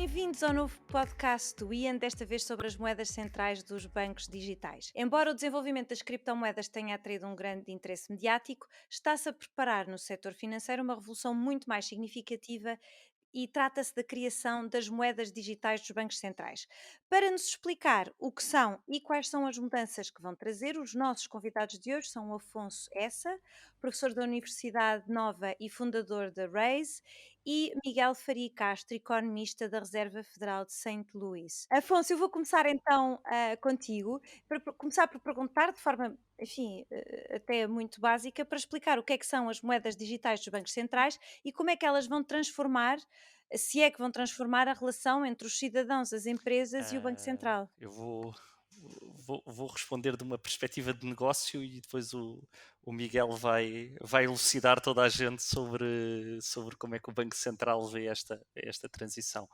Bem-vindos ao novo podcast do Ian, desta vez sobre as moedas centrais dos bancos digitais. Embora o desenvolvimento das criptomoedas tenha atraído um grande interesse mediático, está-se a preparar no setor financeiro uma revolução muito mais significativa e trata-se da criação das moedas digitais dos bancos centrais. Para nos explicar o que são e quais são as mudanças que vão trazer, os nossos convidados de hoje são o Afonso Essa, professor da Universidade Nova e fundador da Raise, e Miguel Faria Castro, economista da Reserva Federal de Saint Louis. Afonso, eu vou começar então contigo, para começar por perguntar de forma, enfim, até muito básica, para explicar o que é que são as moedas digitais dos bancos centrais e como é que elas vão transformar, se é que vão transformar a relação entre os cidadãos, as empresas e o Banco Central. Eu vou responder de uma perspectiva de negócio e depois o Miguel vai elucidar toda a gente sobre como é que o Banco Central vê esta transição.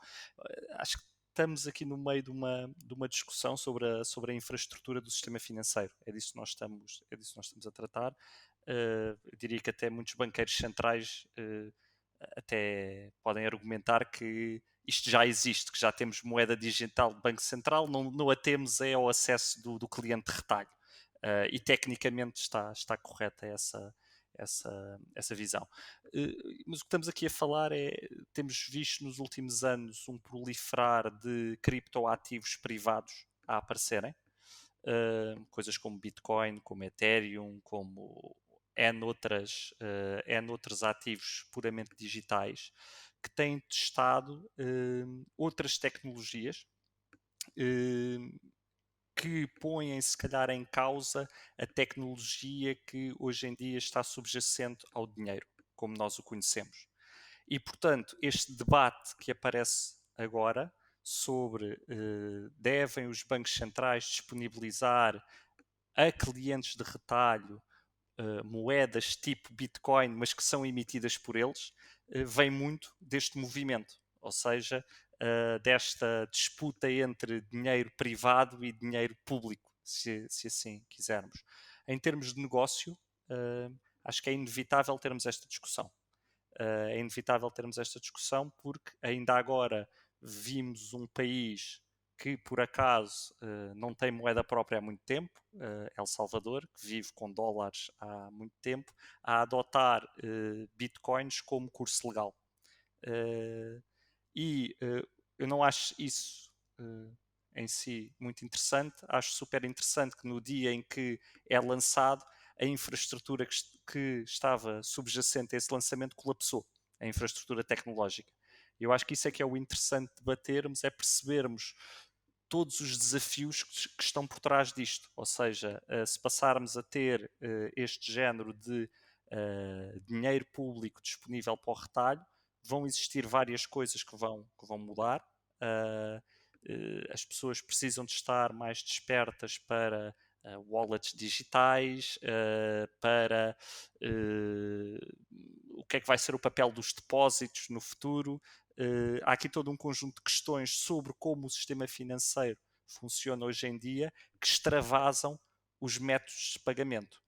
Acho que estamos aqui no meio de uma discussão sobre a infraestrutura do sistema financeiro. É disso que nós estamos a tratar. Eu diria que até muitos banqueiros centrais até podem argumentar que isto já existe, que já temos moeda digital de Banco Central, não a temos é ao acesso do cliente de retalho. E tecnicamente está correta essa visão. Mas o que estamos aqui a falar temos visto nos últimos anos um proliferar de criptoativos privados a aparecerem, coisas como Bitcoin, como Ethereum, como N outros ativos puramente digitais que têm testado outras tecnologias que põem se calhar em causa a tecnologia que hoje em dia está subjacente ao dinheiro, como nós o conhecemos. E, portanto, este debate que aparece agora sobre devem os bancos centrais disponibilizar a clientes de retalho moedas tipo Bitcoin, mas que são emitidas por eles, vem muito deste movimento, ou seja, desta disputa entre dinheiro privado e dinheiro público, se assim quisermos. Em termos de negócio, acho que é inevitável termos esta discussão. É inevitável termos esta discussão porque ainda agora vimos um país que por acaso não tem moeda própria há muito tempo, El Salvador, que vive com dólares há muito tempo, a adotar bitcoins como curso legal. Eu não acho isso em si muito interessante, acho super interessante que no dia em que é lançado, a infraestrutura que estava subjacente a esse lançamento colapsou, a infraestrutura tecnológica. Eu acho que isso é que é o interessante de debatermos, é percebermos todos os desafios que estão por trás disto. Ou seja, se passarmos a ter este género de dinheiro público disponível para o retalho, vão existir várias coisas que vão mudar. As pessoas precisam de estar mais despertas para wallets digitais, para o que é que vai ser o papel dos depósitos no futuro. Há aqui todo um conjunto de questões sobre como o sistema financeiro funciona hoje em dia que extravasam os métodos de pagamento.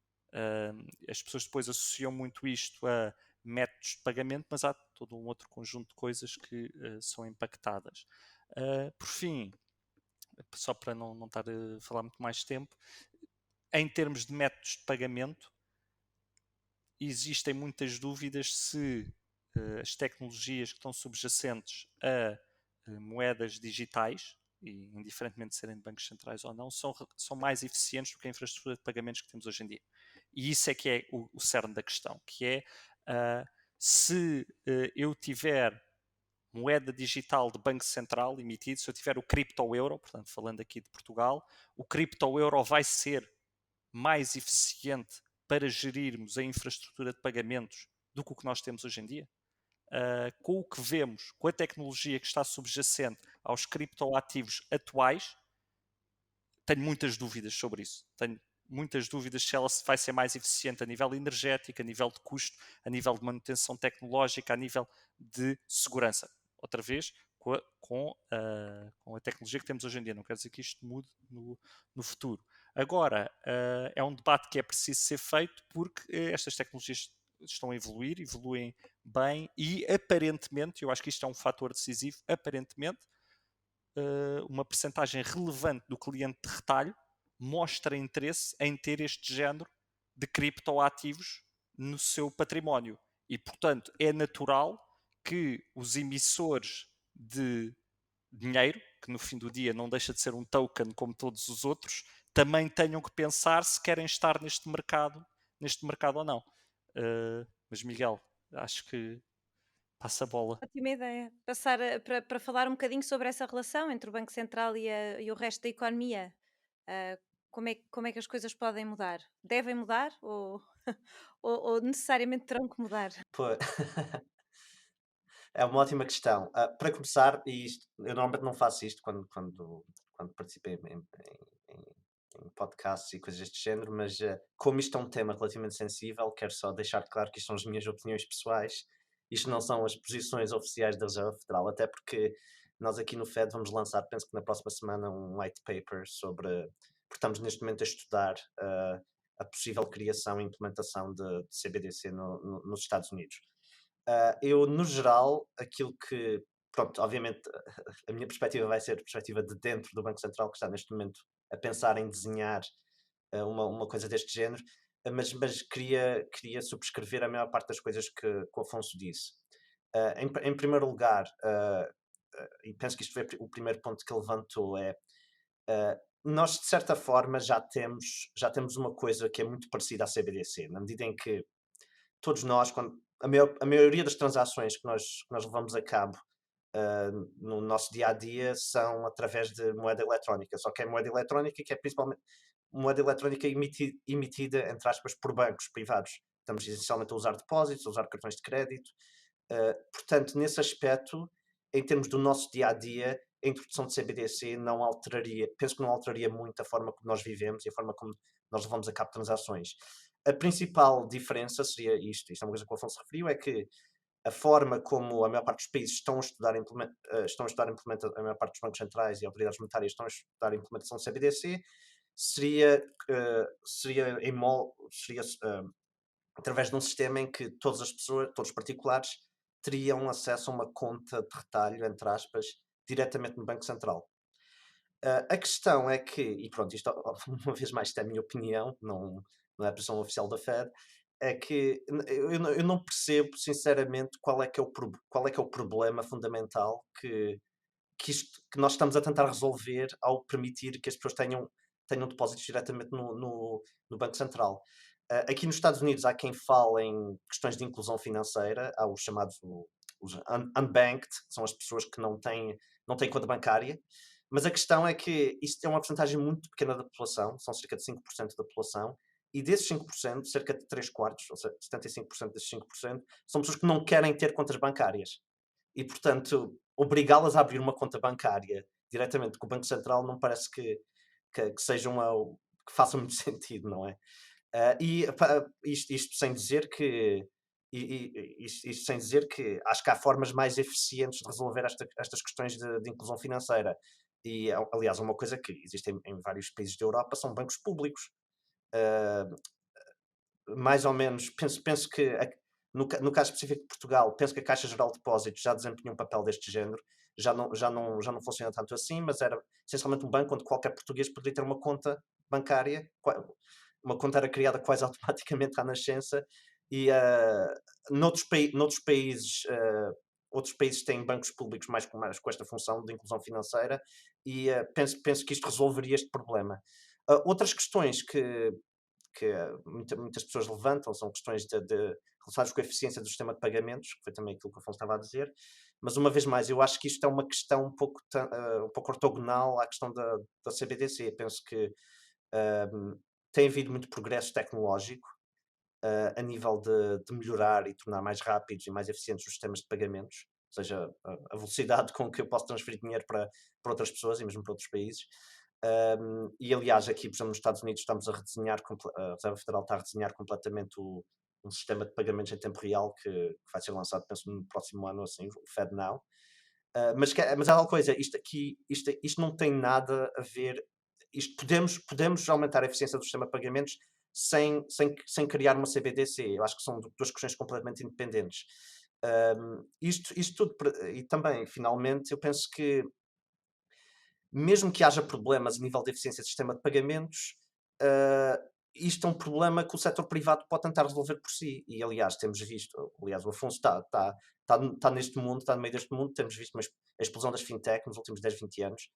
As pessoas depois associam muito isto a métodos de pagamento, mas há todo um outro conjunto de coisas que são impactadas. Por fim, só para não estar a falar muito mais tempo, em termos de métodos de pagamento, existem muitas dúvidas se as tecnologias que estão subjacentes a moedas digitais, e indiferentemente de serem de bancos centrais ou não, são mais eficientes do que a infraestrutura de pagamentos que temos hoje em dia. E isso é que é o cerne da questão, que é se eu tiver moeda digital de Banco Central emitido, se eu tiver o cripto-euro, portanto, falando aqui de Portugal, o cripto-euro vai ser mais eficiente para gerirmos a infraestrutura de pagamentos do que o que nós temos hoje em dia? Com o que vemos, com a tecnologia que está subjacente aos criptoativos atuais, tenho muitas dúvidas sobre isso. Tenho muitas dúvidas se ela vai ser mais eficiente a nível energético, a nível de custo, a nível de manutenção tecnológica, a nível de segurança. Outra vez, com a tecnologia que temos hoje em dia. Não quer dizer que isto mude no futuro. Agora, é um debate que é preciso ser feito porque estas tecnologias estão a evoluir, evoluem bem e aparentemente, eu acho que isto é um fator decisivo, aparentemente uma percentagem relevante do cliente de retalho mostra interesse em ter este género de criptoativos no seu património. E, portanto, é natural que os emissores de dinheiro, que no fim do dia não deixa de ser um token como todos os outros, também tenham que pensar se querem estar neste mercado ou não. Mas Miguel, acho que passa a bola. Ótima ideia. Passar para falar um bocadinho sobre essa relação entre o Banco Central e o resto da economia. Ah, como é que as coisas podem mudar? Devem mudar ou necessariamente terão que mudar? Pô, é uma ótima questão. Para começar, e isto, eu normalmente não faço isto quando participo em podcasts e coisas deste género, mas como isto é um tema relativamente sensível, quero só deixar claro que isto são as minhas opiniões pessoais, isto não são as posições oficiais da Reserva Federal, até porque nós aqui no Fed vamos lançar, penso que na próxima semana, um white paper sobre, porque estamos neste momento a estudar a possível criação e implementação de CBDC nos Estados Unidos. Eu, no geral, aquilo que. Pronto, obviamente, a minha perspectiva vai ser a perspectiva de dentro do Banco Central, que está neste momento a pensar em desenhar uma coisa deste género, mas queria subscrever a maior parte das coisas que o Afonso disse. Em primeiro lugar, e penso que isto foi o primeiro ponto que ele levantou, é nós, de certa forma, já temos uma coisa que é muito parecida à CBDC, na medida em que todos nós, quando a maioria das transações que nós levamos a cabo no nosso dia a dia são através de moeda eletrónica. Só que é moeda eletrónica que é principalmente moeda eletrónica emitida, entre aspas, por bancos privados. Estamos essencialmente a usar depósitos, a usar cartões de crédito. Portanto, nesse aspecto, em termos do nosso dia a dia, a introdução de CBDC não alteraria, penso que não alteraria muito a forma como nós vivemos e a forma como nós levamos a cabo transações. A principal diferença seria isto é uma coisa que o Afonso referiu, é que a forma como a maior parte dos países estão a estudar, a maior parte dos bancos centrais e autoridades monetárias estão a estudar a implementação do CBDC, seria, seria, através de um sistema em que todas as pessoas, todos os particulares, teriam acesso a uma conta de retalho, entre aspas, diretamente no Banco Central. A questão é que, e pronto, isto uma vez mais, isto é a minha opinião, não é a posição oficial da Fed, é que eu não percebo, sinceramente, qual é que é o problema fundamental que nós estamos a tentar resolver ao permitir que as pessoas tenham depósitos diretamente no Banco Central. Aqui nos Estados Unidos há quem fale em questões de inclusão financeira, há os chamados os unbanked, que são as pessoas que não têm conta bancária, mas a questão é que isto é uma porcentagem muito pequena da população, são cerca de 5% da população, e desses 5%, cerca de 3 quartos, ou seja, 75% desses 5%, são pessoas que não querem ter contas bancárias. E, portanto, obrigá-las a abrir uma conta bancária diretamente com o Banco Central não parece que seja que faça muito sentido, não é? Isto sem dizer que isto sem dizer que acho que há formas mais eficientes de resolver estas questões de inclusão financeira. E, aliás, uma coisa que existe em vários países da Europa são bancos públicos. Ah, Mais ou menos, penso que no caso específico de Portugal, penso que a Caixa Geral de Depósitos já desempenha um papel deste género, já não funciona tanto assim, mas era essencialmente um banco onde qualquer português poderia ter uma conta bancária, uma conta era criada quase automaticamente à nascença, e noutros países, outros países têm bancos públicos mais com esta função de inclusão financeira, e penso que isto resolveria este problema. Outras questões que muitas pessoas levantam, são questões relacionadas com a eficiência do sistema de pagamentos, que foi também aquilo que o Afonso estava a dizer, mas uma vez mais, eu acho que isto é uma questão um pouco ortogonal à questão da CBDC. Penso que tem havido muito progresso tecnológico a nível de melhorar e tornar mais rápidos e mais eficientes os sistemas de pagamentos, ou seja, a velocidade com que eu posso transferir dinheiro para outras pessoas e mesmo para outros países. E aliás, aqui, por exemplo, nos Estados Unidos, estamos a redesenhar, a Reserva Federal está a redesenhar completamente um sistema de pagamentos em tempo real que vai ser lançado, penso, no próximo ano, assim, o FedNow. Mas há uma coisa, isto não tem nada a ver. Podemos aumentar a eficiência do sistema de pagamentos, sem criar uma CBDC. Eu acho que são duas questões completamente independentes. Isto tudo, e também, finalmente, eu penso que mesmo que haja problemas a nível de eficiência do sistema de pagamentos, ah, isto é um problema que o setor privado pode tentar resolver por si. E, aliás, temos visto, aliás, o Afonso está neste mundo, está no meio deste mundo, temos visto a explosão das fintech nos últimos 10, 20 anos,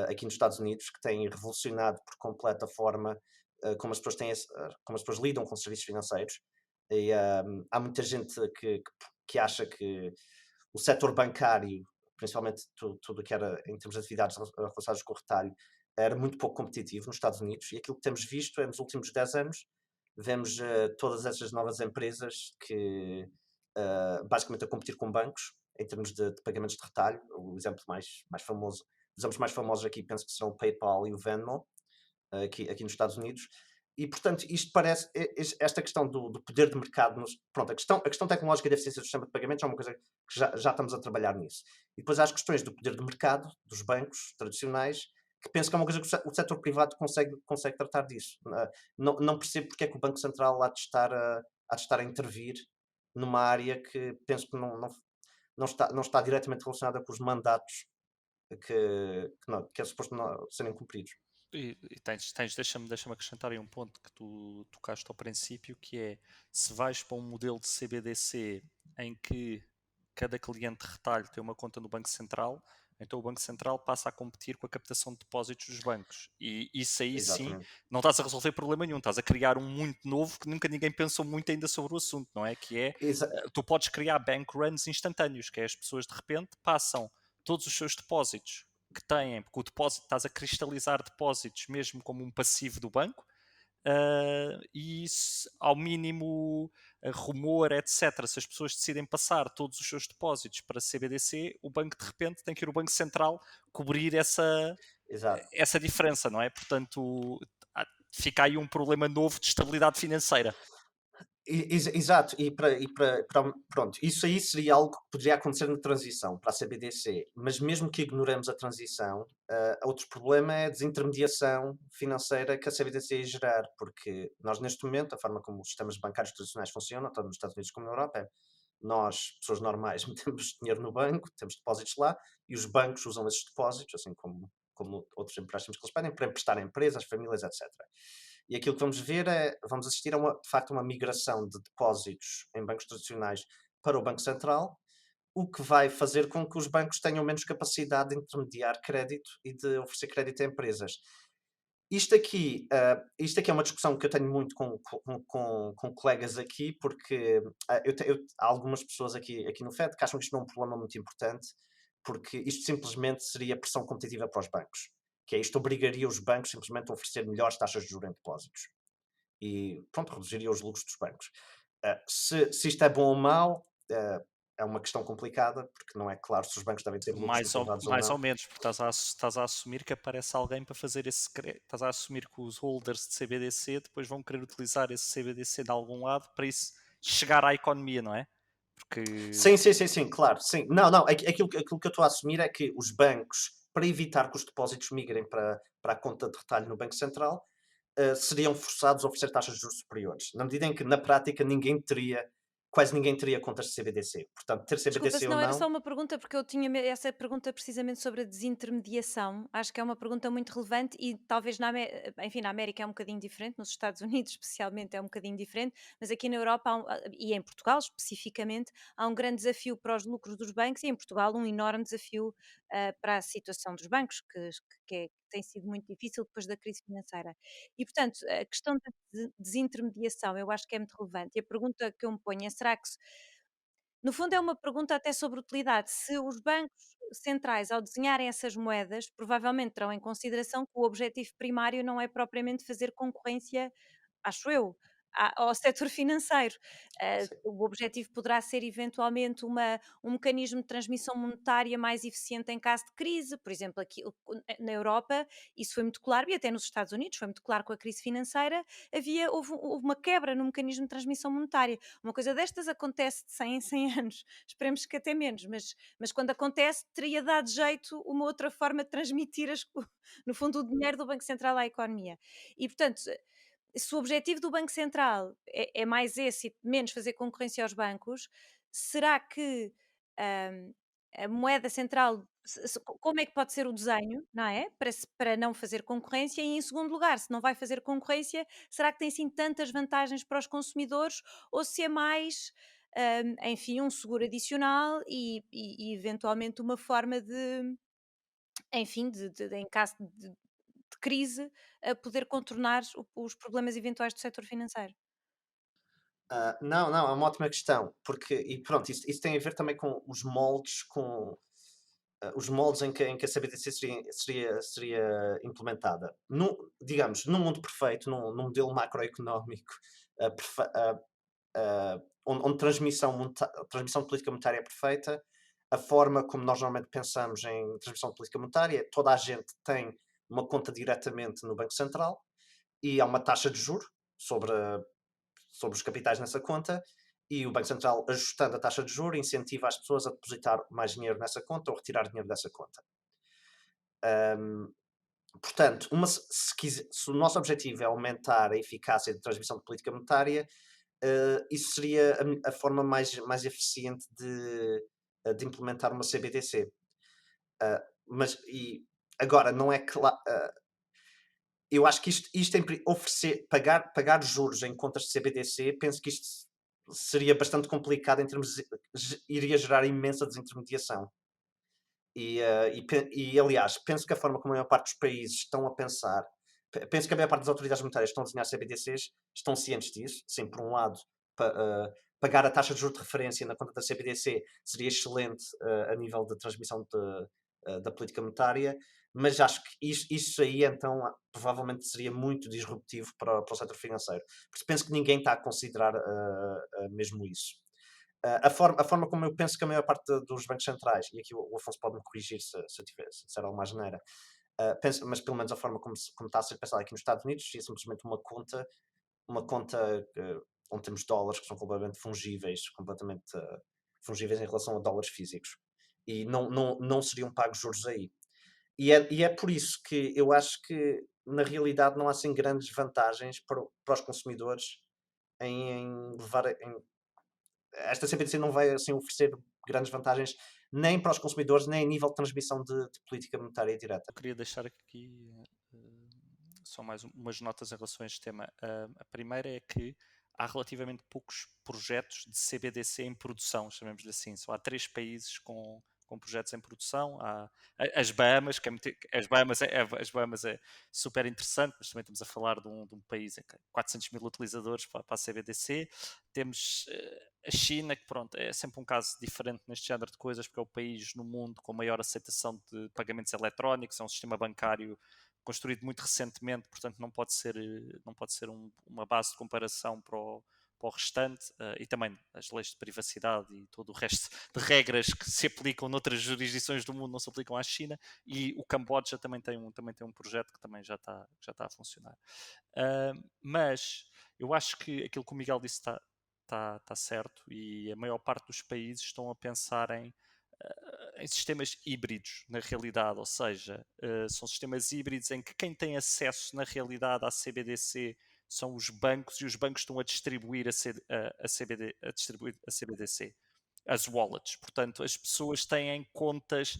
aqui nos Estados Unidos, que tem revolucionado por completo a forma como as pessoas como as pessoas lidam com os serviços financeiros. E há muita gente que acha que o setor bancário, principalmente tudo o que era em termos de atividades relacionadas com o retalho, era muito pouco competitivo nos Estados Unidos, e aquilo que temos visto é nos últimos 10 anos, vemos todas essas novas empresas que basicamente a competir com bancos em termos de pagamentos de retalho. O exemplo mais famoso, os exemplos mais famosos aqui penso que são o PayPal e o Venmo, aqui nos Estados Unidos. E, portanto, isto parece, esta questão do poder de mercado, pronto, a questão tecnológica e da eficiência do sistema de pagamentos é uma coisa que já estamos a trabalhar nisso. E depois há as questões do poder de mercado, dos bancos tradicionais, que penso que é uma coisa que o setor privado consegue tratar disso. Não percebo porque é que o Banco Central há de estar a intervir numa área que penso que não está diretamente relacionada com os mandatos que é suposto serem cumpridos. E deixa-me acrescentar aí um ponto que tu tocaste ao princípio, que é, se vais para um modelo de CBDC em que cada cliente de retalho tem uma conta no Banco Central, então o Banco Central passa a competir com a captação de depósitos dos bancos. E isso aí sim, Exatamente. não estás a resolver problema nenhum, estás a criar um muito novo que nunca ninguém pensou muito ainda sobre o assunto, não é? Que é, Exa tu podes criar bank runs instantâneos, que é as pessoas de repente passam todos os seus depósitos que têm, porque o depósito, estás a cristalizar depósitos mesmo como um passivo do banco, e ao mínimo rumor, etc., se as pessoas decidem passar todos os seus depósitos para CBDC, o banco de repente tem que ir ao Banco Central cobrir Exato. essa diferença, não é? Portanto, fica aí um problema novo de estabilidade financeira. Exato, pronto, isso aí seria algo que poderia acontecer na transição para a CBDC, mas mesmo que ignoremos a transição, outro problema é a desintermediação financeira que a CBDC ia gerar, porque nós neste momento, a forma como os sistemas bancários tradicionais funcionam, tanto nos Estados Unidos como na Europa, é nós, pessoas normais, metemos dinheiro no banco, temos depósitos lá, e os bancos usam esses depósitos, assim como outros empréstimos que eles pedem, para emprestar a empresas, famílias, etc. E aquilo que vamos assistir de facto, uma migração de depósitos em bancos tradicionais para o Banco Central, o que vai fazer com que os bancos tenham menos capacidade de intermediar crédito e de oferecer crédito a empresas. Isto aqui é uma discussão que eu tenho muito com colegas aqui, porque há algumas pessoas aqui no FED que acham que isto não é um problema muito importante, porque isto simplesmente seria pressão competitiva para os bancos. Que é isto obrigaria os bancos simplesmente a oferecer melhores taxas de juros em depósitos. E pronto, reduziria os lucros dos bancos. Se isto é bom ou mau, é uma questão complicada, porque não é claro se os bancos devem ter lucros controlados ou Mais ou não. menos, porque estás a assumir que aparece alguém para fazer estás a assumir que os holders de CBDC depois vão querer utilizar esse CBDC de algum lado para isso chegar à economia, não é? Porque Sim, sim, sim, sim, claro, sim. Não, não, aquilo que eu estou a assumir é que os bancos, para evitar que os depósitos migrem para a conta de retalho no Banco Central, seriam forçados a oferecer taxas de juros superiores, na medida em que, na prática, quase ninguém teria contas de CBDC. Portanto, ter Desculpa, CBDC se ou não era só não. uma pergunta, porque eu tinha essa pergunta precisamente sobre a desintermediação. Acho que é uma pergunta muito relevante e talvez enfim, na América é um bocadinho diferente, nos Estados Unidos especialmente é um bocadinho diferente, mas aqui na Europa e em Portugal especificamente há um grande desafio para os lucros dos bancos e em Portugal um enorme desafio para a situação dos bancos, que tem sido muito difícil depois da crise financeira. E, portanto, a questão da desintermediação eu acho que é muito relevante. E a pergunta que eu me ponho é: será que no fundo é uma pergunta até sobre utilidade. Se os bancos centrais, ao desenharem essas moedas, provavelmente terão em consideração que o objetivo primário não é propriamente fazer concorrência, acho eu, ao setor financeiro. O objetivo poderá ser eventualmente um mecanismo de transmissão monetária mais eficiente em caso de crise. Por exemplo, aqui na Europa, isso foi muito claro, e até nos Estados Unidos foi muito claro com a crise financeira, houve uma quebra no mecanismo de transmissão monetária. Uma coisa destas acontece de 100 em 100 anos, esperemos que até menos, mas quando acontece, teria dado jeito uma outra forma de transmitir, no fundo, o dinheiro do Banco Central à economia. E, portanto, se o objetivo do Banco Central é mais esse e menos fazer concorrência aos bancos, será que hum, a moeda central, como é que pode ser o desenho, não é? Para não fazer concorrência, e em segundo lugar, se não vai fazer concorrência, será que tem sim tantas vantagens para os consumidores ou se é mais, enfim, um seguro adicional e eventualmente uma forma de, enfim, em caso de crise, a poder contornar os problemas eventuais do setor financeiro. Não, não, é uma ótima questão, porque e pronto, isso tem a ver também com os moldes, os moldes em que a CBDC seria implementada. Digamos, num mundo perfeito, num modelo macroeconómico, onde transmissão de política monetária é perfeita, a forma como nós normalmente pensamos em transmissão de política monetária, toda a gente tem uma conta diretamente no Banco Central e há uma taxa de juro sobre, sobre os capitais nessa conta, e o Banco Central, ajustando a taxa de juro, incentiva as pessoas a depositar mais dinheiro nessa conta ou retirar dinheiro dessa conta. Ahm, Portanto, se o nosso objetivo é aumentar a eficácia de transmissão de política monetária, isso seria a forma mais eficiente de implementar uma CBDC. Mas agora, não é claro. Eu acho que isto oferecer, pagar juros em contas de CBDC, penso que isto seria bastante complicado em termos de, iria gerar imensa desintermediação. Aliás, penso que a forma como a maior parte dos países estão a pensar, penso que a maior parte das autoridades monetárias que estão a desenhar CBDCs estão cientes disso. Sim, por um lado, pagar a taxa de juros de referência na conta da CBDC seria excelente a nível de transmissão da política monetária, mas acho que isso aí então provavelmente seria muito disruptivo para o setor financeiro. Porque penso que ninguém está a considerar mesmo isso. A forma como eu penso que a maior parte dos bancos centrais, e aqui o Afonso pode me corrigir se disser alguma asneira, mas pelo menos a forma como está a ser pensado aqui nos Estados Unidos, é simplesmente uma conta onde temos dólares que são completamente fungíveis em relação a dólares físicos. E não seriam pagos juros aí. E é por isso que eu acho que, na realidade, não há assim grandes vantagens para os consumidores em levar. Esta CBDC não vai assim oferecer grandes vantagens nem para os consumidores, nem a nível de transmissão de política monetária direta. Eu queria deixar aqui só mais umas notas em relação a este tema. A primeira é que há relativamente poucos projetos de CBDC em produção, chamemos-lhe assim. Só há 3 países com projetos em produção. Há as Bahamas, as Bahamas é super interessante, mas também estamos a falar de um país em que 400 mil utilizadores para a CBDC. Temos a China, que pronto, é sempre um caso diferente neste género de coisas, porque é o país no mundo com maior aceitação de pagamentos eletrónicos, é um sistema bancário construído muito recentemente, portanto não pode ser uma base de comparação para o restante, e também as leis de privacidade e todo o resto de regras que se aplicam noutras jurisdições do mundo não se aplicam à China, e o Camboja também tem um projeto que também já está a funcionar. Mas eu acho que aquilo que o Miguel disse está certo, e a maior parte dos países estão a pensar em sistemas híbridos, na realidade, ou seja, são sistemas híbridos em que quem tem acesso, na realidade, à CBDC são os bancos, e os bancos estão a distribuir a CBDC, as wallets. Portanto, as pessoas têm contas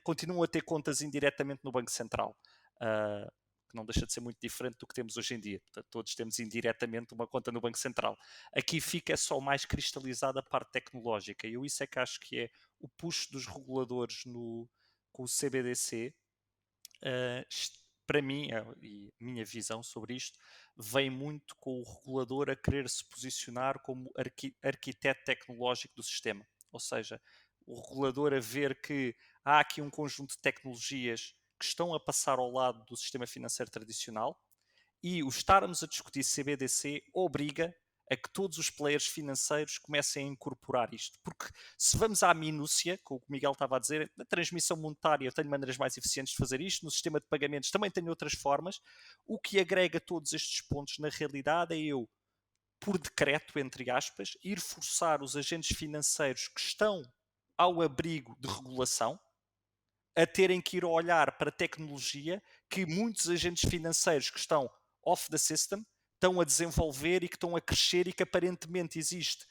continuam a ter contas indiretamente no Banco Central, que não deixa de ser muito diferente do que temos hoje em dia. Portanto, todos temos indiretamente uma conta no Banco Central. Aqui fica só mais cristalizada a parte tecnológica, e eu isso é que acho que é o push dos reguladores com o CBDC. Para mim, e a minha visão sobre isto, vem muito com o regulador a querer se posicionar como arquiteto tecnológico do sistema. Ou seja, o regulador a ver que há aqui um conjunto de tecnologias que estão a passar ao lado do sistema financeiro tradicional, e o estarmos a discutir CBDC obriga a que todos os players financeiros comecem a incorporar isto. Porque se vamos à minúcia, como o Miguel estava a dizer, na transmissão monetária eu tenho maneiras mais eficientes de fazer isto, no sistema de pagamentos também tenho outras formas. O que agrega todos estes pontos, na realidade, é eu, por decreto, entre aspas, ir forçar os agentes financeiros que estão ao abrigo de regulação a terem que ir olhar para a tecnologia que muitos agentes financeiros que estão off the system, estão a desenvolver e que estão a crescer e que aparentemente existe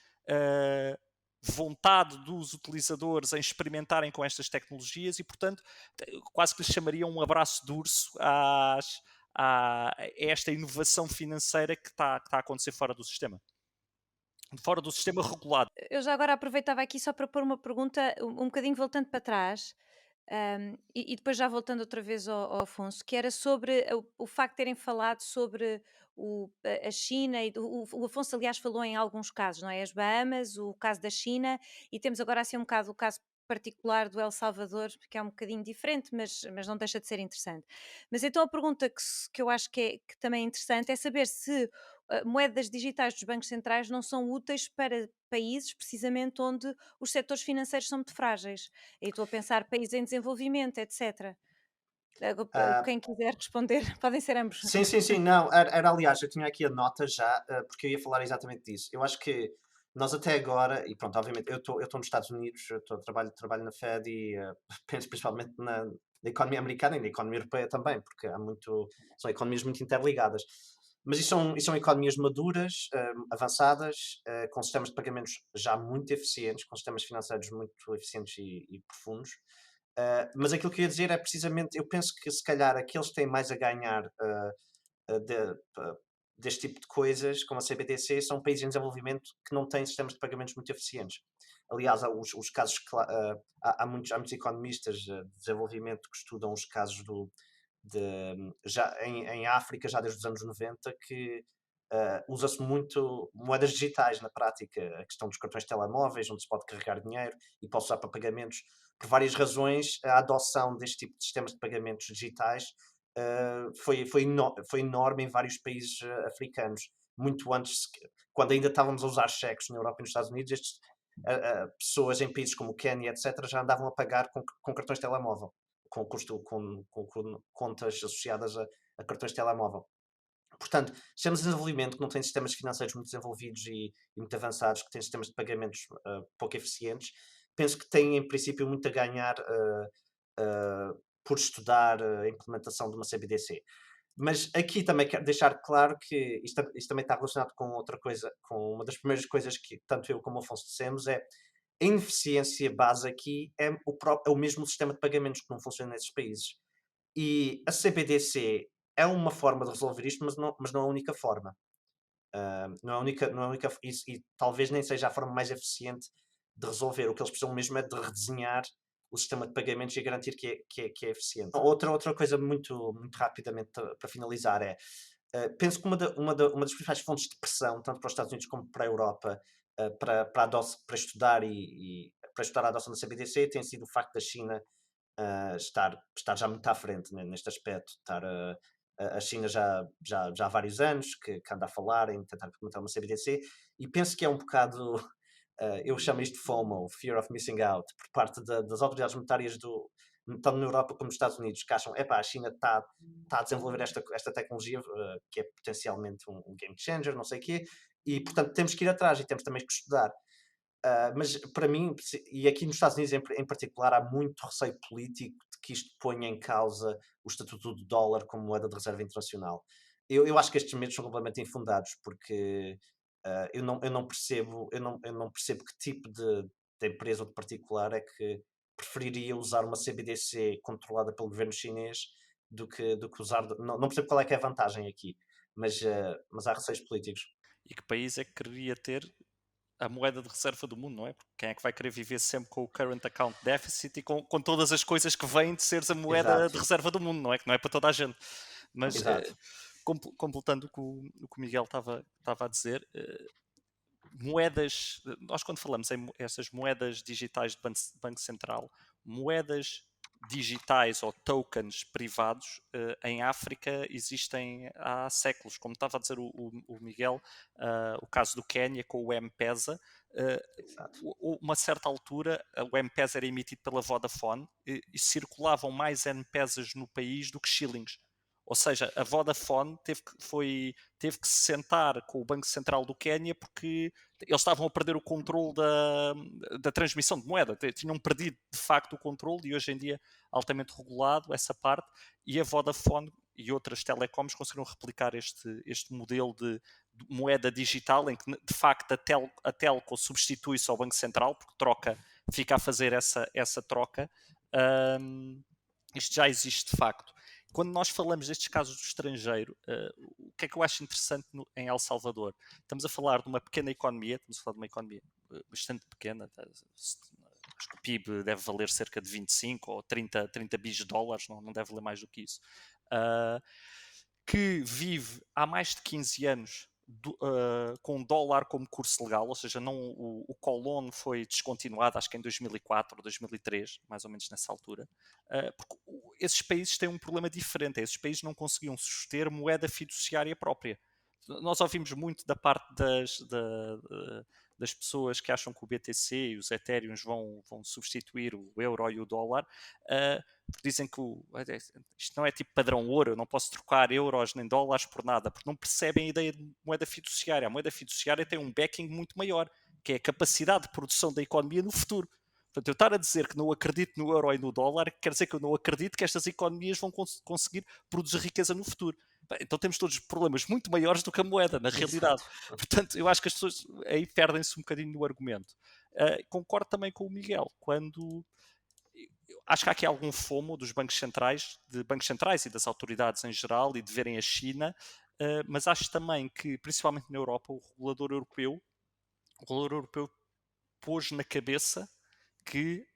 vontade dos utilizadores em experimentarem com estas tecnologias e, portanto, quase que lhes chamaria um abraço de urso a esta inovação financeira que está a acontecer fora do sistema regulado. Eu já agora aproveitava aqui só para pôr uma pergunta um bocadinho voltando para trás. E depois já voltando outra vez ao Afonso, que era sobre o facto de terem falado sobre a China, o Afonso aliás falou em alguns casos, não é? As Bahamas, o caso da China, e temos agora assim um bocado o caso particular do El Salvador, que é um bocadinho diferente, mas não deixa de ser interessante. Mas então a pergunta que eu acho que também é interessante é saber se moedas digitais dos bancos centrais não são úteis para países precisamente onde os setores financeiros são muito frágeis. E estou a pensar países em desenvolvimento, etc. Ah, Quem quiser responder, podem ser ambos. sim, não, era aliás, eu tinha aqui a nota já, porque eu ia falar exatamente disso. Eu acho que nós até agora, e pronto, obviamente, eu estou nos Estados Unidos, trabalho na Fed e penso principalmente na economia americana e na economia europeia também, porque são economias muito interligadas. Mas isso são economias maduras, avançadas, com sistemas de pagamentos já muito eficientes, com sistemas financeiros muito eficientes e profundos. Mas aquilo que eu ia dizer é precisamente, eu penso que se calhar aqueles que têm mais a ganhar deste tipo de coisas, como a CBDC, são países em desenvolvimento que não têm sistemas de pagamentos muito eficientes. Aliás, há os casos, há muitos economistas de desenvolvimento que estudam os casos já em África, já desde os anos 90, que usa-se muito moedas digitais na prática, a questão dos cartões de telemóveis, onde se pode carregar dinheiro e pode usar para pagamentos. Por várias razões, a adoção deste tipo de sistemas de pagamentos digitais foi enorme em vários países africanos. Muito antes, quando ainda estávamos a usar cheques na Europa e nos Estados Unidos, pessoas em países como o Quênia, etc., já andavam a pagar com cartões de telemóvel, com contas associadas a cartões de telemóvel. Portanto, sistemas de desenvolvimento que não têm sistemas financeiros muito desenvolvidos e muito avançados, que têm sistemas de pagamentos pouco eficientes, penso que têm, em princípio, muito a ganhar por estudar a implementação de uma CBDC. Mas aqui também quero deixar claro que isto também está relacionado com outra coisa, com uma das primeiras coisas que tanto eu como o Afonso dissemos, é a ineficiência base aqui é o mesmo sistema de pagamentos que não funciona nesses países. E a CBDC é uma forma de resolver isto, mas não é a única forma. Não é a única e talvez nem seja a forma mais eficiente de resolver. O que eles precisam mesmo é de redesenhar o sistema de pagamentos e garantir que é eficiente. Outra coisa muito rapidamente para finalizar penso que uma das principais fontes de pressão, tanto para os Estados Unidos como para a Europa, para estudar para estudar a adoção da CBDC, tem sido o facto da China estar já muito à frente neste aspecto. A China já há vários anos que anda a falar em tentar implementar uma CBDC e penso que é um bocado, eu chamo isto de FOMO, Fear of Missing Out, por parte das autoridades monetárias tanto na Europa como nos Estados Unidos, que acham, a China está a desenvolver esta tecnologia que é potencialmente um game changer, não sei o quê, e portanto temos que ir atrás e temos também que estudar. Mas para mim, e aqui nos Estados Unidos em particular, há muito receio político de que isto ponha em causa o estatuto do dólar como moeda de reserva internacional. Eu acho que estes medos são completamente infundados, porque eu não percebo que tipo de empresa ou de particular é que preferiria usar uma CBDC controlada pelo governo chinês do que usar. Não percebo qual é que é a vantagem aqui, mas há receios políticos. E que país é que queria ter a moeda de reserva do mundo, não é? Porque quem é que vai querer viver sempre com o current account deficit e com todas as coisas que vêm de seres a moeda Exato. de reserva do mundo, não é? Que não é para toda a gente. Mas, Exato. completando o que o Miguel estava a dizer, moedas, nós quando falamos em essas moedas digitais de Banco Central, moedas digitais ou tokens privados em África existem há séculos, como estava a dizer o Miguel, o caso do Quênia com o M-Pesa. Uma certa altura o M-Pesa era emitido pela Vodafone e circulavam mais M-Pesas no país do que shillings. Ou seja, a Vodafone teve que se sentar com o Banco Central do Quênia porque eles estavam a perder o controle da transmissão de moeda. Tinham perdido, de facto, o controle e hoje em dia altamente regulado essa parte. E a Vodafone e outras telecoms conseguiram replicar este modelo de moeda digital, em que de facto a telco substitui-se ao Banco Central, porque fica a fazer essa troca. Isto já existe de facto. Quando nós falamos destes casos do estrangeiro, o que é que eu acho interessante em El Salvador? Estamos a falar de uma pequena economia, estamos a falar de uma economia bastante pequena, acho que o PIB deve valer cerca de 25 ou 30 bis de dólares, não deve valer mais do que isso, que vive há mais de 15 anos com dólar como curso legal, ou seja, o Colón foi descontinuado, acho que em 2004 ou 2003, mais ou menos nessa altura, porque esses países têm um problema diferente, esses países não conseguiam suster moeda fiduciária própria. Nós ouvimos muito da parte das pessoas que acham que o BTC e os Ethereums vão substituir o euro e o dólar, porque dizem que isto não é tipo padrão ouro, eu não posso trocar euros nem dólares por nada, porque não percebem a ideia de moeda fiduciária. A moeda fiduciária tem um backing muito maior, que é a capacidade de produção da economia no futuro. Portanto, eu estar a dizer que não acredito no euro e no dólar, quer dizer que eu não acredito que estas economias vão conseguir produzir riqueza no futuro. Então temos todos problemas muito maiores do que a moeda, na realidade. Portanto, eu acho que as pessoas aí perdem-se um bocadinho no argumento. Concordo também com o Miguel, quando acho que há aqui algum fomo dos bancos centrais e das autoridades em geral, e de verem a China, mas acho também que, principalmente na Europa, o regulador europeu pôs na cabeça que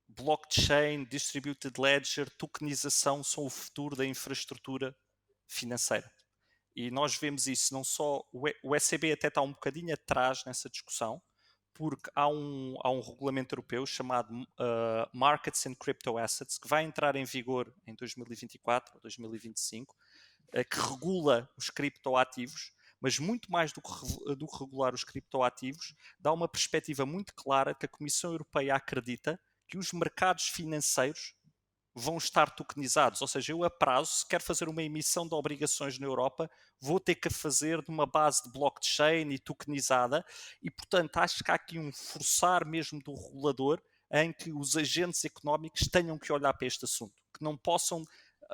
blockchain, distributed ledger, tokenização são o futuro da infraestrutura financeira. E nós vemos isso não só... O ECB até está um bocadinho atrás nessa discussão, porque há um regulamento europeu chamado Markets and Crypto Assets, que vai entrar em vigor em 2024 ou 2025, que regula os criptoativos, mas muito mais do que regular os criptoativos, dá uma perspectiva muito clara que a Comissão Europeia acredita que os mercados financeiros vão estar tokenizados, ou seja, eu a prazo, se quero fazer uma emissão de obrigações na Europa, vou ter que fazer de uma base de blockchain e tokenizada, e portanto acho que há aqui um forçar mesmo do regulador em que os agentes económicos tenham que olhar para este assunto, que não possam...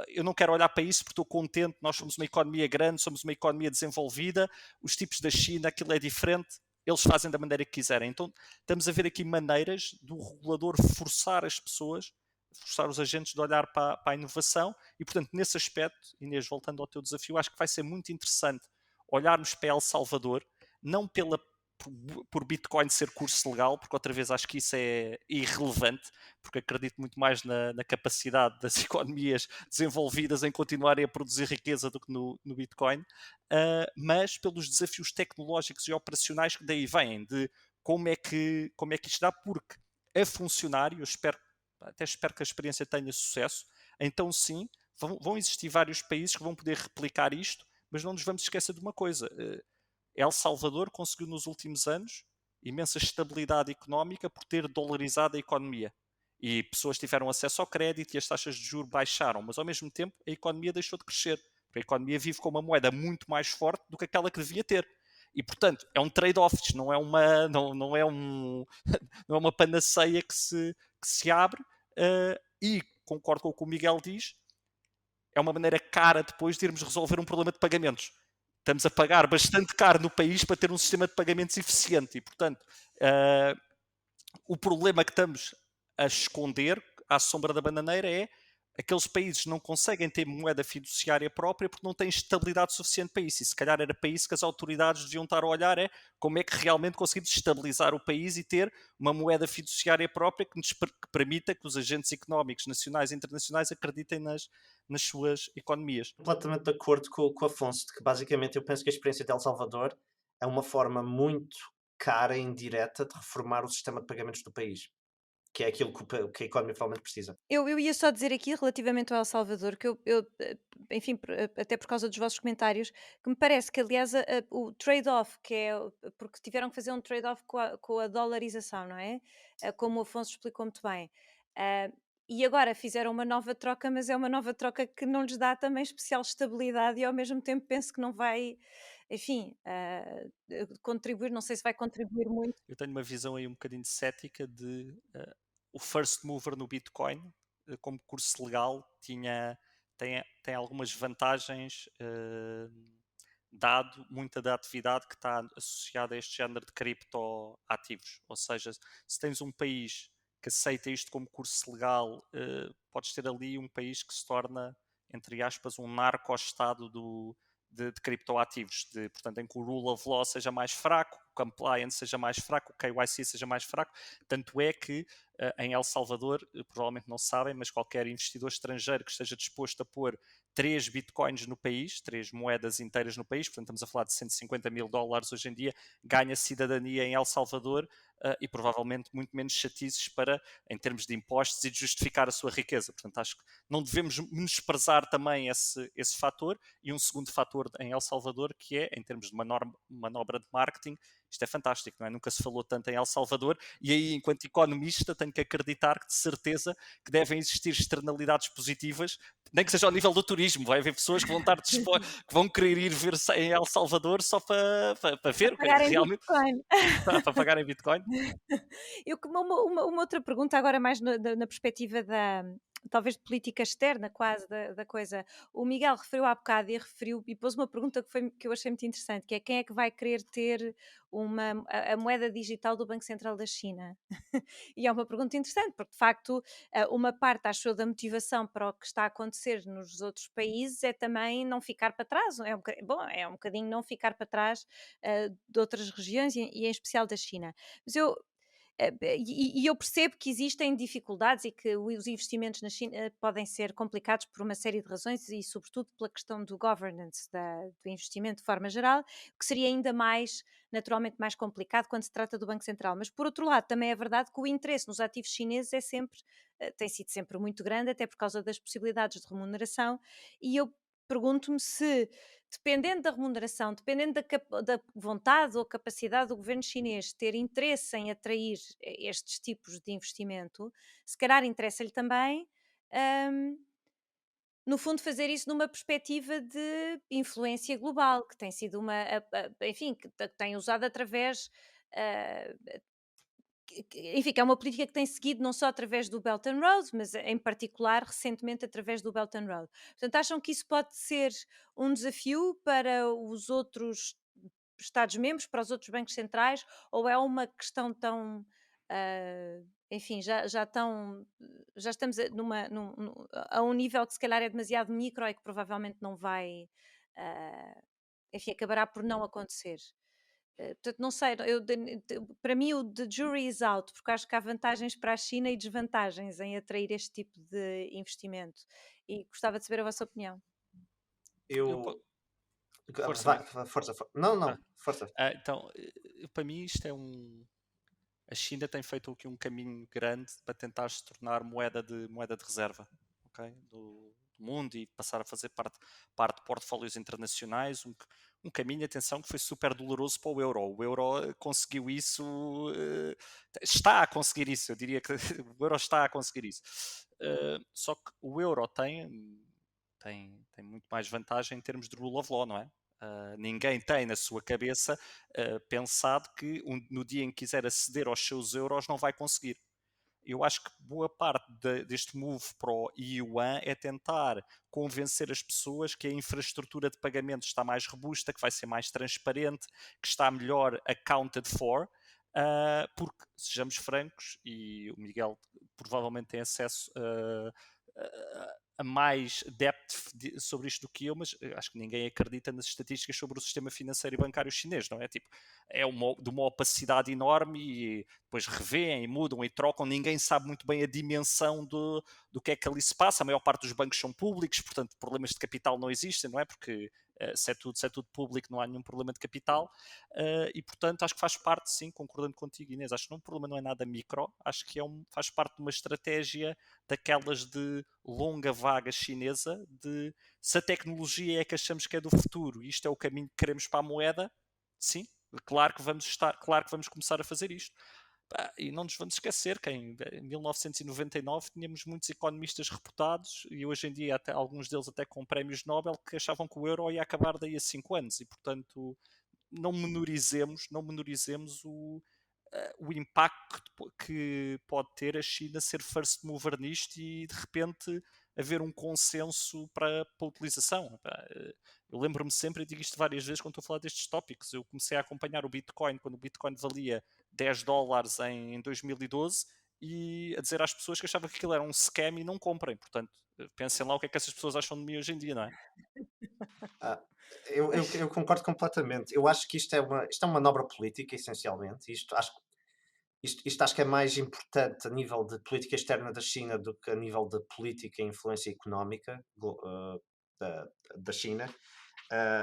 Eu não quero olhar para isso porque estou contente, nós somos uma economia grande, somos uma economia desenvolvida, os tipos da China, aquilo é diferente, eles fazem da maneira que quiserem. Então estamos a ver aqui maneiras do regulador forçar as pessoas, forçar os agentes de olhar para a inovação, e portanto nesse aspecto, Inês, voltando ao teu desafio, acho que vai ser muito interessante olharmos para El Salvador, não por Bitcoin ser curso legal, porque outra vez acho que isso é irrelevante, porque acredito muito mais na capacidade das economias desenvolvidas em continuarem a produzir riqueza do que no Bitcoin, mas pelos desafios tecnológicos e operacionais que daí vêm, de como é que isto dá, porque a funcionar, e eu até espero que a experiência tenha sucesso, então sim, vão existir vários países que vão poder replicar isto, mas não nos vamos esquecer de uma coisa. El Salvador conseguiu nos últimos anos imensa estabilidade económica por ter dolarizado a economia. E pessoas tiveram acesso ao crédito e as taxas de juros baixaram, mas ao mesmo tempo a economia deixou de crescer. Porque a economia vive com uma moeda muito mais forte do que aquela que devia ter. E, portanto, é um trade-off, não é uma panaceia que se abre. E, concordo com o que o Miguel diz, é uma maneira cara depois de irmos resolver um problema de pagamentos. Estamos a pagar bastante caro no país para ter um sistema de pagamentos eficiente e, portanto, o problema que estamos a esconder à sombra da bananeira é aqueles países não conseguem ter moeda fiduciária própria porque não têm estabilidade suficiente para isso. E se calhar era para isso que as autoridades deviam estar a olhar, é como é que realmente conseguimos estabilizar o país e ter uma moeda fiduciária própria que permita que os agentes económicos nacionais e internacionais acreditem nas suas economias. Completamente de acordo com o Afonso, de que basicamente eu penso que a experiência de El Salvador é uma forma muito cara e indireta de reformar o sistema de pagamentos do país, que é aquilo que a economia realmente precisa. Eu ia só dizer aqui relativamente ao El Salvador que enfim, até por causa dos vossos comentários, que me parece que aliás o trade-off que é, porque tiveram que fazer um trade-off com a dolarização, não é? Como o Afonso explicou muito bem. Ah, e agora fizeram uma nova troca, mas é uma nova troca que não lhes dá também especial estabilidade e ao mesmo tempo penso que não vai, enfim, contribuir, não sei se vai contribuir muito. Eu tenho uma visão aí um bocadinho cética de o first mover no Bitcoin, como curso legal, tinha tem algumas vantagens, dado muita da atividade que está associada a este género de criptoativos. Ou seja, se tens um país que aceita isto como curso legal, podes ter ali um país que se torna, entre aspas, um narco-estado de criptoativos, portanto, em que o rule of law seja mais fraco, o compliance seja mais fraco, o KYC seja mais fraco. Tanto é que em El Salvador, provavelmente não sabem, mas qualquer investidor estrangeiro que esteja disposto a pôr 3 bitcoins no país, 3 moedas inteiras no país, portanto estamos a falar de 150 mil dólares hoje em dia, ganha cidadania em El Salvador e provavelmente muito menos chatices em termos de impostos e de justificar a sua riqueza. Portanto, acho que não devemos menosprezar também esse fator. E um segundo fator em El Salvador, que é, em termos de manobra de marketing, isto é fantástico, não é? Nunca se falou tanto em El Salvador, e aí, enquanto economista, tenho que acreditar que, de certeza, que devem existir externalidades positivas, nem que seja ao nível do turismo. Vai haver pessoas que vão estar que vão querer ir ver em El Salvador só para ver Pagar em realmente, Bitcoin. para pagar em Bitcoin. Uma outra pergunta agora mais na perspectiva talvez de política externa quase da coisa. O Miguel referiu há bocado e pôs uma pergunta que eu achei muito interessante, que é: quem é que vai querer ter a moeda digital do Banco Central da China? E é uma pergunta interessante, porque de facto uma parte, acho eu, da motivação para o que está a acontecer nos outros países é também não ficar para trás, é um bocadinho não ficar para trás de outras regiões e em especial da China. Mas eu percebo que existem dificuldades e que os investimentos na China podem ser complicados por uma série de razões e, sobretudo, pela questão do governance, do investimento de forma geral, que seria ainda mais, naturalmente, mais complicado quando se trata do Banco Central. Mas, por outro lado, também é verdade que o interesse nos ativos chineses tem sido sempre muito grande, até por causa das possibilidades de remuneração, e eu pergunto-me se, dependendo da remuneração, dependendo da vontade ou capacidade do governo chinês ter interesse em atrair estes tipos de investimento, se calhar interessa-lhe também, hum, no fundo, fazer isso numa perspectiva de influência global, que tem sido enfim, que tem usado através ah, enfim, que é uma política que tem seguido não só através do Belt and Road, mas em particular recentemente através do Belt and Road. Portanto, acham que isso pode ser um desafio para os outros Estados-membros, para os outros bancos centrais, ou é uma questão tão, enfim, já estamos a um nível que se calhar é demasiado micro e que provavelmente não vai, enfim, acabará por não acontecer? Portanto, não sei, para mim o the jury is out, porque acho que há vantagens para a China e desvantagens em atrair este tipo de investimento. E gostava de saber a vossa opinião. Eu po- Eu. Força, Vai, Miguel. força, não, Ah, não, força. então, para mim isto é a China tem feito aqui um caminho grande para tentar se tornar moeda de reserva, ok? Do mundo e passar a fazer parte de portfólios internacionais, um caminho, atenção, que foi super doloroso para o euro. O euro conseguiu isso, está a conseguir isso, eu diria que o euro está a conseguir isso. Só que o euro tem muito mais vantagem em termos de rule of law, não é? Ninguém tem na sua cabeça pensado que no dia em que quiser aceder aos seus euros não vai conseguir. Eu acho que boa parte deste move para o yuan é tentar convencer as pessoas que a infraestrutura de pagamentos está mais robusta, que vai ser mais transparente, que está melhor accounted for, porque, sejamos francos, e o Miguel provavelmente tem acesso a mais depth sobre isto do que eu, mas acho que ninguém acredita nas estatísticas sobre o sistema financeiro e bancário chinês, não é? Tipo, de uma opacidade enorme e depois revêem, mudam e trocam, ninguém sabe muito bem a dimensão do que é que ali se passa. A maior parte dos bancos são públicos, portanto problemas de capital não existem, não é? Porque se é tudo público não há nenhum problema de capital e portanto acho que faz parte, sim, concordando contigo, Inês, acho que o problema não é nada micro, acho que faz parte de uma estratégia daquelas de longa vaga chinesa, de se a tecnologia é que achamos que é do futuro e isto é o caminho que queremos para a moeda, sim, claro que vamos começar a fazer isto. E não nos vamos esquecer que em 1999 tínhamos muitos economistas reputados e hoje em dia até, alguns deles até com prémios Nobel que achavam que o euro ia acabar daí a 5 anos e portanto não menorizemos o impacto que pode ter a China ser first mover nisto e de repente haver um consenso para a utilização. Eu lembro-me sempre, e digo isto várias vezes quando estou a falar destes tópicos, eu comecei a acompanhar o Bitcoin quando o Bitcoin valia $10 em 2012 e a dizer às pessoas que achavam que aquilo era um scam e não comprem. Portanto, pensem lá o que é que essas pessoas acham de mim hoje em dia, não é? Ah, eu concordo completamente. Eu acho que isto é uma manobra política, essencialmente. Isto acho que é mais importante a nível de política externa da China do que a nível de política e influência económica da, da China.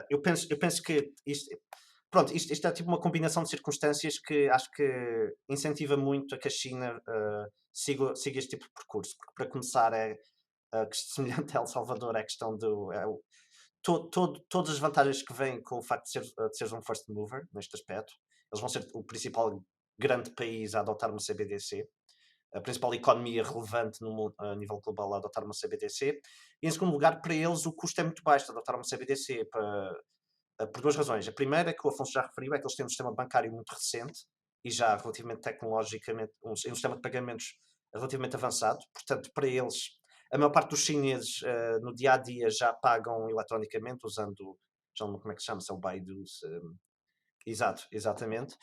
Eu penso que isto é tipo uma combinação de circunstâncias que acho que incentiva muito a que a China siga este tipo de percurso. Porque, para começar, semelhante a El Salvador, é a questão todas as vantagens que vêm com o facto de seres um first mover neste aspecto. Eles vão ser o principal grande país a adotar uma CBDC, a principal economia relevante no mundo, a nível global a adotar uma CBDC. E, em segundo lugar, para eles o custo é muito baixo de adotar uma CBDC por duas razões. A primeira, que o Afonso já referiu, é que eles têm um sistema bancário muito recente e já relativamente tecnologicamente, um sistema de pagamentos relativamente avançado. Portanto, para eles, a maior parte dos chineses no dia a dia já pagam eletronicamente usando, já não como é que se chama, se é o Baidu, exatamente.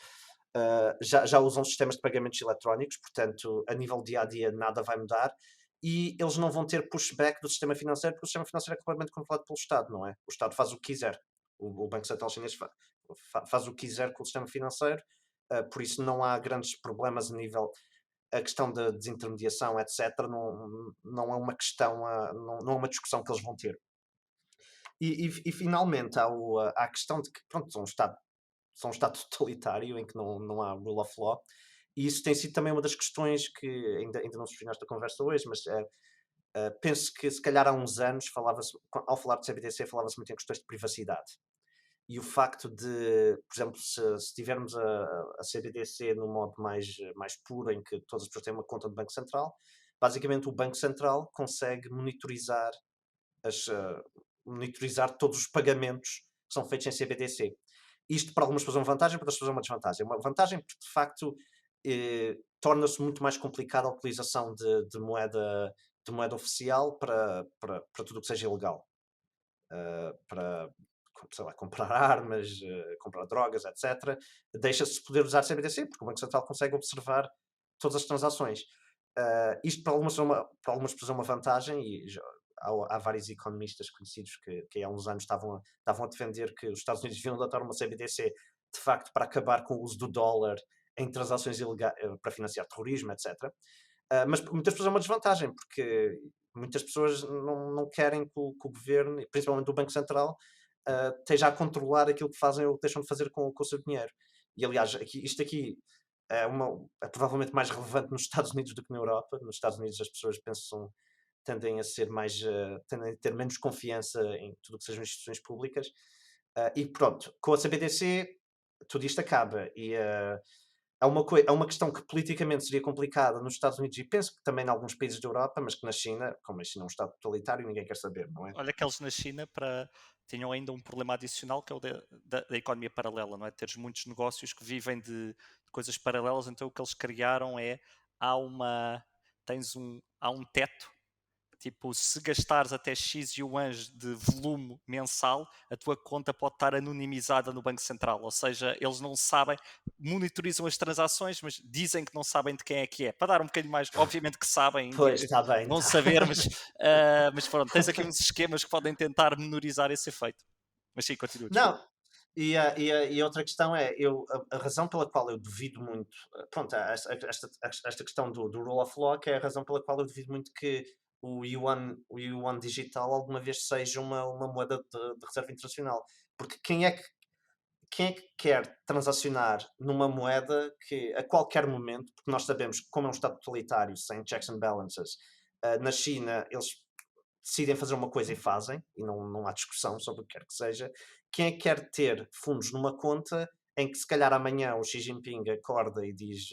Já usam sistemas de pagamentos eletrónicos, portanto, a nível dia a dia nada vai mudar e eles não vão ter pushback do sistema financeiro, porque o sistema financeiro é completamente controlado pelo Estado, não é? O Estado faz o que quiser. O Banco Central Chinês faz o que quiser com o sistema financeiro, por isso não há grandes problemas a nível. A questão da desintermediação, etc., não é uma questão, não é uma discussão que eles vão ter. E finalmente há a questão de que, pronto, são um Estado totalitário em que não há rule of law, e isso tem sido também uma das questões que ainda não surgiu nesta conversa hoje, mas penso que se calhar há uns anos ao falar de CBDC, falava-se muito em questões de privacidade. E o facto de, por exemplo, se tivermos a CBDC no modo mais puro, em que todas as pessoas têm uma conta do Banco Central, basicamente o Banco Central consegue as, eh, monitorizar todos os pagamentos que são feitos em CBDC. Isto para algumas pessoas é uma vantagem, para outras pessoas é uma desvantagem. É uma vantagem porque, de facto, torna-se muito mais complicada a utilização de moeda oficial para tudo o que seja ilegal. Para, sei lá, comprar armas, comprar drogas, etc. Deixa-se poder usar CBDC, porque o Banco Central consegue observar todas as transações. Isto para algumas pessoas é uma vantagem e há vários economistas conhecidos que há uns anos estavam a defender que os Estados Unidos deviam adotar uma CBDC de facto para acabar com o uso do dólar em transações ilegais, para financiar terrorismo, etc. Mas para muitas pessoas é uma desvantagem, porque muitas pessoas não querem que o governo, principalmente o Banco Central, esteja a controlar aquilo que fazem ou deixam de fazer com o seu dinheiro. E aliás, isto aqui é provavelmente mais relevante nos Estados Unidos do que na Europa. Nos Estados Unidos as pessoas tendem a ter menos confiança em tudo o que sejam instituições públicas. E pronto, com a CBDC tudo isto acaba. E é uma questão que politicamente seria complicada nos Estados Unidos e penso que também em alguns países da Europa, mas que na China, como a China é um Estado totalitário, ninguém quer saber, não é? Olha que eles na China tinham ainda um problema adicional que é o da economia paralela, não é? Teres muitos negócios que vivem de coisas paralelas, então o que eles criaram há um teto. Tipo, se gastares até X yuans de volume mensal, a tua conta pode estar anonimizada no Banco Central. Ou seja, eles não sabem, monitorizam as transações, mas dizem que não sabem de quem é que é. Para dar um bocadinho mais, obviamente que sabem, Pois, está bem. vão saber, mas pronto, tens aqui uns esquemas que podem tentar menorizar esse efeito. Mas sim, continua, desculpa. Não, e outra questão é, a razão pela qual eu duvido muito, pronto, há esta questão do rule of law, que é a razão pela qual eu duvido muito que o yuan digital alguma vez seja uma moeda de reserva internacional. Porque quem é que quer transacionar numa moeda que a qualquer momento, porque nós sabemos que como é um Estado totalitário, sem checks and balances, na China eles decidem fazer uma coisa e fazem, e não há discussão sobre o que quer que seja. Quem é que quer ter fundos numa conta em que se calhar amanhã o Xi Jinping acorda e diz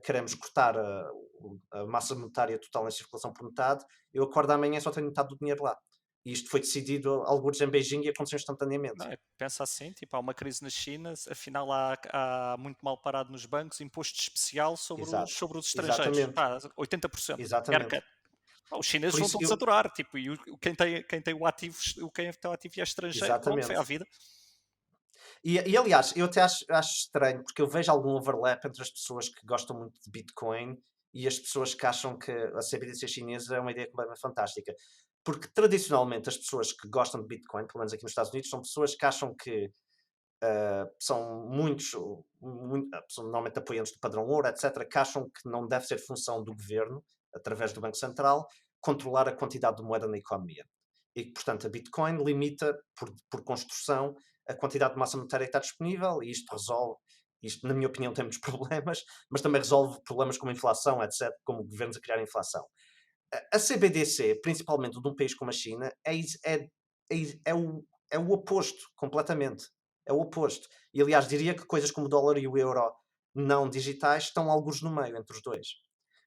queremos cortar a massa monetária total em circulação por metade, eu acordo amanhã e só tenho metade do dinheiro lá. E isto foi decidido alguns em Beijing e aconteceu instantaneamente. Não, pensa assim, tipo, há uma crise na China, afinal há muito mal parado nos bancos, imposto especial sobre Exato. os estrangeiros. Exatamente. 80%, Exatamente. haircut. Os chineses Por vão isso todos adorar, tipo, e quem tem o ativo, quem tem o ativo e é estrangeiro, pronto, foi à exatamente. vida. Aliás, eu até acho estranho, porque eu vejo algum overlap entre as pessoas que gostam muito de Bitcoin e as pessoas que acham que a CBDC chinesa é uma ideia completamente fantástica. Porque tradicionalmente as pessoas que gostam de Bitcoin, pelo menos aqui nos Estados Unidos, são pessoas que acham que são muitos, são normalmente apoiantes do padrão ouro, etc., que acham que não deve ser função do governo, através do Banco Central, controlar a quantidade de moeda na economia. E que, portanto, a Bitcoin limita, por construção, a quantidade de massa monetária que está disponível, e isto resolve, isto, na minha opinião, tem muitos problemas, mas também resolve problemas como a inflação, etc., como governos a criar inflação. A CBDC, principalmente de um país como a China, é o oposto, completamente. É o oposto. E, aliás, diria que coisas como o dólar e o euro não digitais estão algures no meio entre os dois.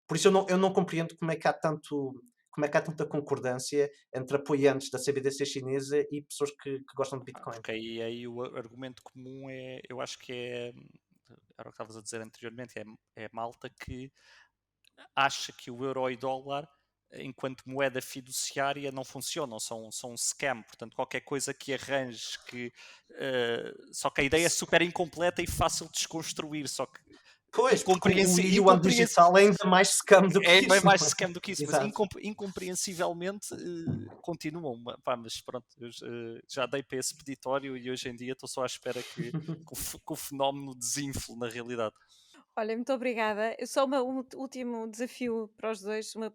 Por isso eu não compreendo como é que há tanta concordância entre apoiantes da CBDC chinesa e pessoas que gostam de Bitcoin. Porque aí o argumento comum é, eu acho que era o que estavas a dizer anteriormente, é malta que acha que o euro e dólar, enquanto moeda fiduciária, não funcionam, são um scam. Portanto, qualquer coisa que arranjes, só que a ideia é super incompleta e fácil de desconstruir, só que Pois, porque o yuan digital é ainda mais scam do é que bem isso, não mais é? scam do que isso, mas Exato. incompreensivelmente continuam. Pá, mas pronto, eu já dei para esse peditório e hoje em dia estou só à espera que o fenómeno desinfle na realidade. Olha, muito obrigada. Só um último desafio para os dois, uma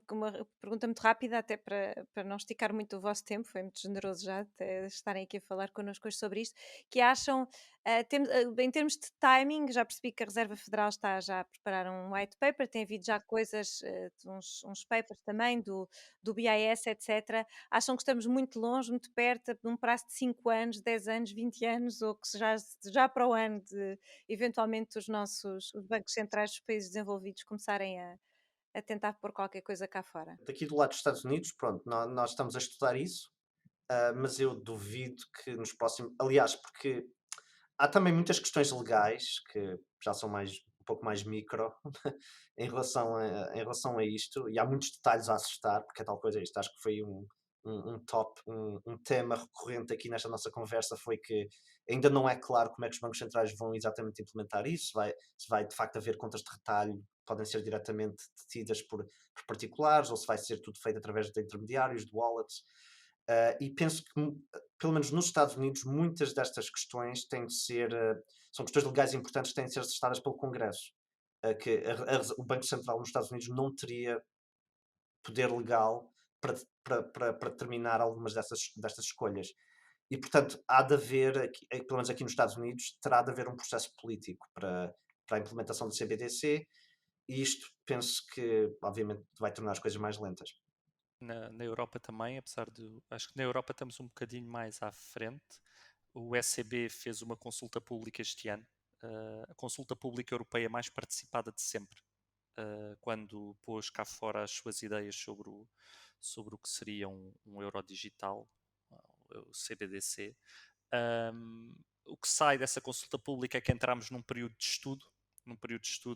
pergunta muito rápida, até para não esticar muito o vosso tempo, foi muito generoso já até estarem aqui a falar connosco hoje sobre isto, que acham, em termos de timing, já percebi que a Reserva Federal está já a preparar um white paper, tem havido já coisas, uns papers também do BIS, etc. Acham que estamos muito longe, muito perto, de um prazo de 5 anos, 10 anos, 20 anos, ou que já para o ano de eventualmente os bancos centrais dos países desenvolvidos começarem a tentar pôr qualquer coisa cá fora. Daqui do lado dos Estados Unidos, pronto, nós estamos a estudar isso, mas eu duvido que nos próximos. Aliás, porque há também muitas questões legais que já são um pouco mais micro em relação a isto, e há muitos detalhes a acertar, porque é tal coisa isto. Acho que foi um tema recorrente aqui nesta nossa conversa foi que ainda não é claro como é que os bancos centrais vão exatamente implementar isso, se vai de facto haver contas de retalho, podem ser diretamente detidas por particulares, ou se vai ser tudo feito através de intermediários, de wallets. E penso que, pelo menos nos Estados Unidos, muitas destas questões têm de ser, são questões legais importantes que têm de ser testadas pelo Congresso. Que o Banco Central nos Estados Unidos não teria poder legal para determinar algumas destas escolhas. E, portanto, há de haver, pelo menos aqui nos Estados Unidos, terá de haver um processo político para a implementação do CBDC, e isto penso que, obviamente, vai tornar as coisas mais lentas. Na Europa também, acho que na Europa estamos um bocadinho mais à frente. O ECB fez uma consulta pública este ano, a consulta pública europeia mais participada de sempre, quando pôs cá fora as suas ideias sobre o que seria um euro digital, o CBDC. O que sai dessa consulta pública é que entramos num período de estudo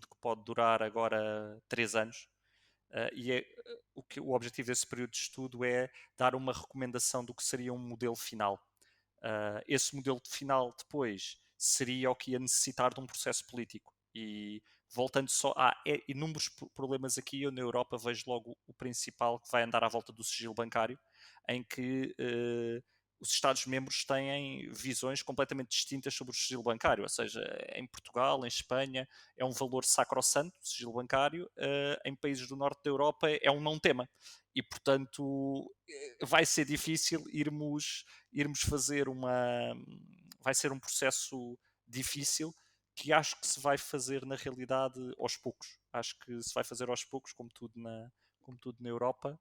que pode durar agora 3 anos. O objetivo desse período de estudo é dar uma recomendação do que seria um modelo final. Esse modelo final depois seria o que ia necessitar de um processo político. E voltando só, há inúmeros problemas aqui. Eu na Europa vejo logo o principal, que vai andar à volta do sigilo bancário, em que os Estados-membros têm visões completamente distintas sobre o sigilo bancário. Ou seja, em Portugal, em Espanha, é um valor sacrossanto, o sigilo bancário. Em países do norte da Europa é um não tema. E, portanto, vai ser difícil irmos fazer vai ser um processo difícil que acho que se vai fazer na realidade aos poucos. Acho que se vai fazer aos poucos, como tudo na Europa.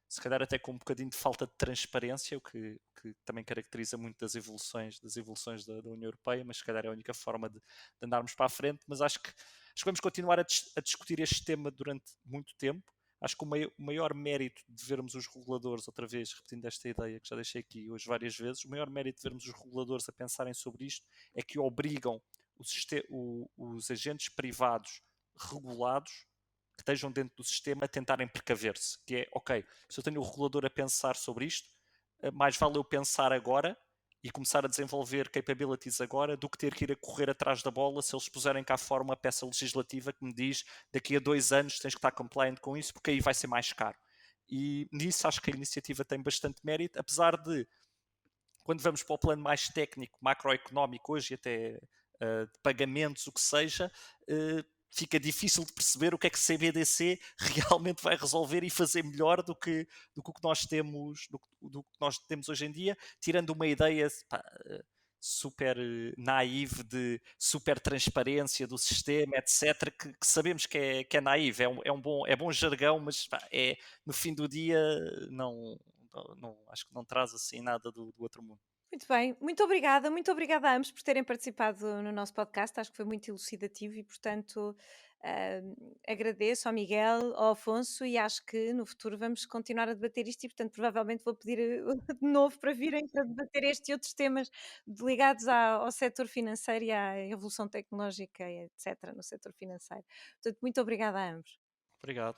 Se calhar até com um bocadinho de falta de transparência, o que também caracteriza muito das evoluções da União Europeia, mas se calhar é a única forma de andarmos para a frente. Mas acho que vamos continuar a discutir este tema durante muito tempo. Acho que o maior mérito de vermos os reguladores, outra vez repetindo esta ideia que já deixei aqui hoje várias vezes, o maior mérito de vermos os reguladores a pensarem sobre isto é que obrigam os agentes privados regulados que estejam dentro do sistema a tentarem precaver-se, que é, ok, se eu tenho o regulador a pensar sobre isto, mais vale eu pensar agora e começar a desenvolver capabilities agora do que ter que ir a correr atrás da bola se eles puserem cá fora uma peça legislativa que me diz daqui a 2 anos tens que estar compliant com isso porque aí vai ser mais caro. E nisso acho que a iniciativa tem bastante mérito, apesar de, quando vamos para o plano mais técnico, macroeconómico hoje, até de pagamentos, o que seja, fica difícil de perceber o que é que CBDC realmente vai resolver e fazer melhor do que o que nós temos, do que nós temos hoje em dia, tirando uma ideia pá, super naive de super transparência do sistema, etc., que sabemos que é naive, é bom jargão, mas pá, no fim do dia acho que não traz assim nada do outro mundo. Muito bem, muito obrigada a ambos por terem participado no nosso podcast, acho que foi muito elucidativo e, portanto, agradeço ao Miguel, ao Afonso e acho que no futuro vamos continuar a debater isto e, portanto, provavelmente vou pedir de novo para virem para debater este e outros temas ligados ao setor financeiro e à evolução tecnológica, etc., no setor financeiro. Portanto, muito obrigada a ambos. Obrigado.